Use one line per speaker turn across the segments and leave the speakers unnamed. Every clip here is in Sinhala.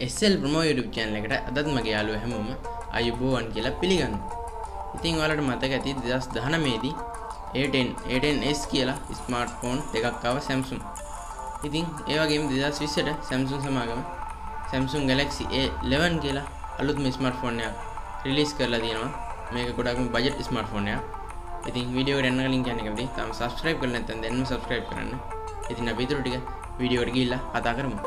SL Promo YouTube channel එකට අදත් මගේ යාළුවෝ හැමෝම අයුබෝවන් කියලා පිළිගන්නවා. ඉතින් ඔයාලට මතක ඇති 2019 දී A10s කියලා ස්මාර්ට්ෆෝන් දෙකක් ආවා Samsung. ඉතින් ඒ වගේම 2020ට Samsung සමාගම Samsung Galaxy a11 කියලා අලුත්ම ස්මාර්ට්ෆෝන් එකක් රිලීස් කරලා තියෙනවා. මේක ගොඩක්ම බජට් ස්මාර්ට්ෆෝන් එකක්. ඉතින් වීඩියෝ එකට යන්න කලින් කියන්නේ කැමති තාම subscribe කරලා නැත්නම් දැන්ම subscribe කරන්න. ඉතින් අපි ඊටු ටික වීඩියෝ එකට ගිහිල්ලා කතා කරමු.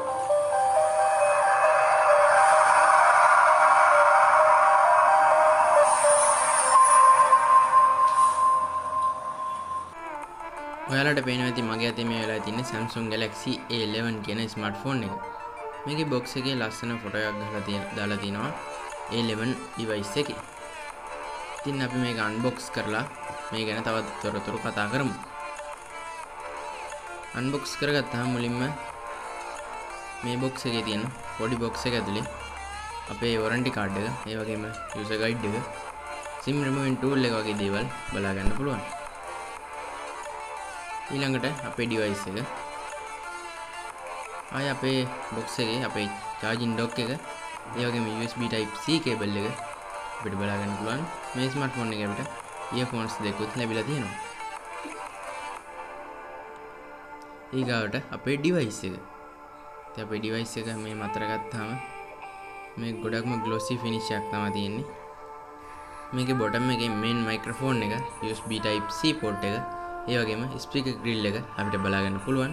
ඔයාලට පේනවා ඇති මගේ අතේ මේ වෙලාවේ තියෙන Samsung Galaxy a11 කියන ස්මාර්ට්ෆෝන් එක. මේකේ box එකේ ලස්සන ෆොටෝ එකක් දාලා තිනවා a11 device එකේ. ඉතින් අපි මේක unbox කරලා මේ ගැන තවත් තොරතුරු කතා කරමු. unbox කරගත්තාම මුලින්ම මේ box එකේ තියෙන පොඩි box එක ඇතුලේ අපේ warranty card එක, ඒ වගේම user guide එක, SIM removing tool එක වගේ දේවල් බලා ගන්න පුළුවන්. ඊළඟට අපේ device එක ආය අපේ box එකේ අපේ charging dock එක, ඒ වගේම USB type C cable එක අපිට බලා ගන්න පුළුවන්. මේ smartphone එකේ අපිට earphones දෙකකුත් ලැබිලා තියෙනවා. ඊගාවට අපේ device එක. ඉතින් අපේ device එක මේ මතර ගත්තාම මේ ගොඩක්ම glossy finish එකක් තමයි තියෙන්නේ. මේකේ bottom එකේ main microphone එක, USB type C port එක, ඒ වගේම ස්පීකර් ග්‍රිල් එක අපිට බලා ගන්න පුළුවන්.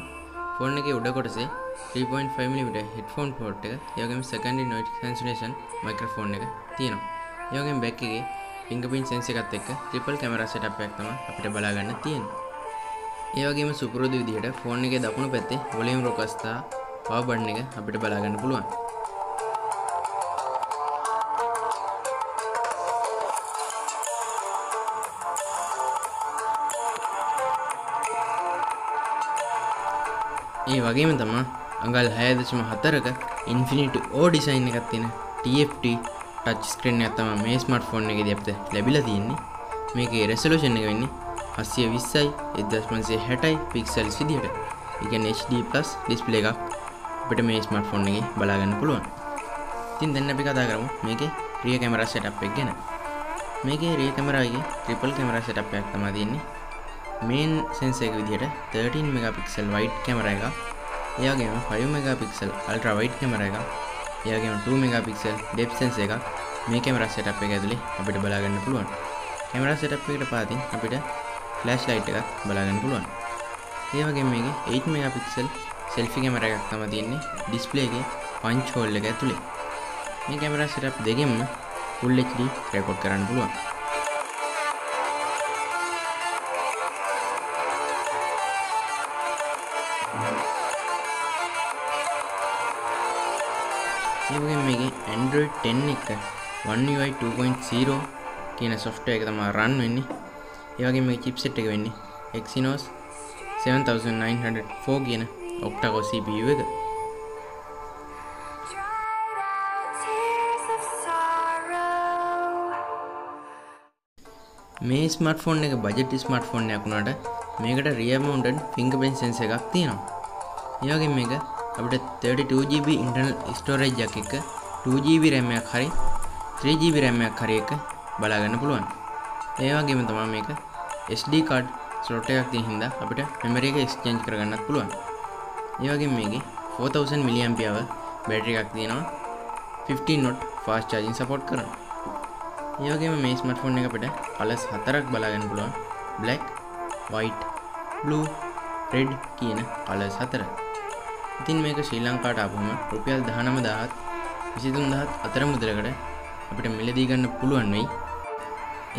ෆෝන් එකේ උඩ කොටසේ 3.5mm headphone port එක, ඒ වගේම secondary noise cancellation microphone එක තියෙනවා. ඒ වගේම back එකේ fingerprint sensor එකත් එක්ක triple camera setup එකක් තමයි අපිට බලා ගන්න තියෙන්නේ. ඒ වගේම සුපුරුදු විදිහට ෆෝන් එකේ දකුණු පැත්තේ volume rocker සහ power button එක අපිට බලා ගන්න පුළුවන්. ඒ වගේම තමයි අඟල් 6.4ක Infinity O design එකක් තියෙන TFT touch screen එකක් තමයි මේ ස්මාර්ට්ෆෝන් එකේදී අපිට ලැබිලා තියෙන්නේ. මේකේ resolution එක වෙන්නේ 820යි 1560යි pixels විදිහට. ඒ කියන්නේ HD+ display එකක් අපිට මේ ස්මාර්ට්ෆෝන් එකේ බලා ගන්න පුළුවන්. ඉතින් දැන් අපි කතා කරමු මේකේ rear camera setup එක ගැන. මේකේ rear camera එකේ triple camera setup එකක් තමයි තියෙන්නේ. main sensor එක විදිහට 13 megapixel wide camera එකක්, ඒ වගේම 5 megapixel ultra wide camera එකක්, ඒ වගේම 2 megapixel depth sensor එකක් මේ camera setup එක ඇතුලේ අපිට බලා ගන්න පුළුවන්. camera setup එකට පාතින් අපිට flashlight එකක් බලා ගන්න පුළුවන්. ඒ වගේම මේකේ 8 megapixel selfie camera එකක් තමයි තියෙන්නේ display එකේ punch hole එක ඇතුලේ. මේ camera setup දෙකෙන්ම full HD record කරන්න පුළුවන්. ඒ වගේම මේකේ Android 10 එක One UI 2.0 කියන software එක තමයි run වෙන්නේ. ඒ වගේම මේ chipset එක වෙන්නේ Exynos 7904 කියන octa-core CPU එක. මේ ස්මාර්ට්ෆෝන් එක බජට් ස්මාර්ට්ෆෝන් එකක් වුණාට මේකට rear mounted fingerprint sensor එකක් තියෙනවා. ඒ වගේම මේක අපිට 32GB internal storage එකක් එක්ක 2GB RAM එකක් හරි 3GB RAM එකක් හරි එක බලා ගන්න පුළුවන්. ඒ වගේම තමයි මේක SD card slot එකක් තියෙන හින්දා අපිට memory එක exchange කරගන්නත් පුළුවන්. ඒ වගේම මේකේ 4000 mAh battery එකක් තියෙනවා. 15 watt fast charging support කරනවා. ඒ වගේම මේ smartphone එක අපිට colors 4ක් බලා ගන්න පුළුවන්. black, white, blue, red කියන colors 4. ඉතින් මේක ශ්‍රී ලංකාවට ආවම රුපියල් 19000ත් 23000ත් අතර මුදලකට අපිට මිලදී ගන්න පුළුවන් වෙයි.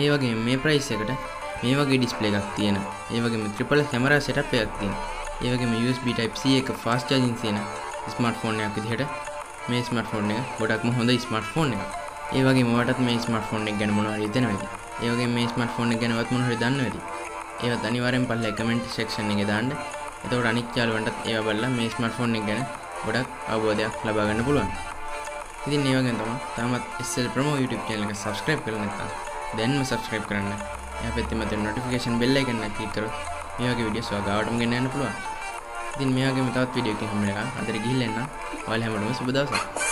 ඒ වගේම මේ price එකට මේ වගේ display එකක් තියෙන, ඒ වගේම triple camera setup එකක් තියෙන, ඒ වගේම USB type C එක fast charging තියෙන smartphone එකක් විදිහට මේ smartphone එක ගොඩක්ම හොඳ smartphone එකක්. ඒ වගේම ඔයාලටත් මේ smartphone එක ගැන මොනවද හිතෙනවද? ඒ වගේම මේ smartphone එක ගැනවත් මොනවද දන්නවද? ඒවත් අනිවාර්යෙන් පල්ලේ comment section එකේ දාන්න. එතකොට අනිත් යාළුවන්ටත් ඒව බලලා මේ ස්මාර්ට්ෆෝන් එක ගැන ගොඩක් අවබෝධයක් ලබා ගන්න පුළුවන්. ඉතින් මේ වගේම තමයි තාමත් SL Promo YouTube channel එක subscribe කරලා නැත්නම් දැන්ම subscribe කරන්න. එහා පැත්තේ මත notification bell icon එක click කරොත් මේ වගේ වීඩියෝස් ඔයාලටම ගෙන්න යන්න පුළුවන්. ඉතින් මේ වගේම තවත් වීඩියෝ එකකින් හම්බ වෙනකන් අදට ගිහිල්ලා එන්න. ඔයාලා හැමෝටම සුබ දවසක්.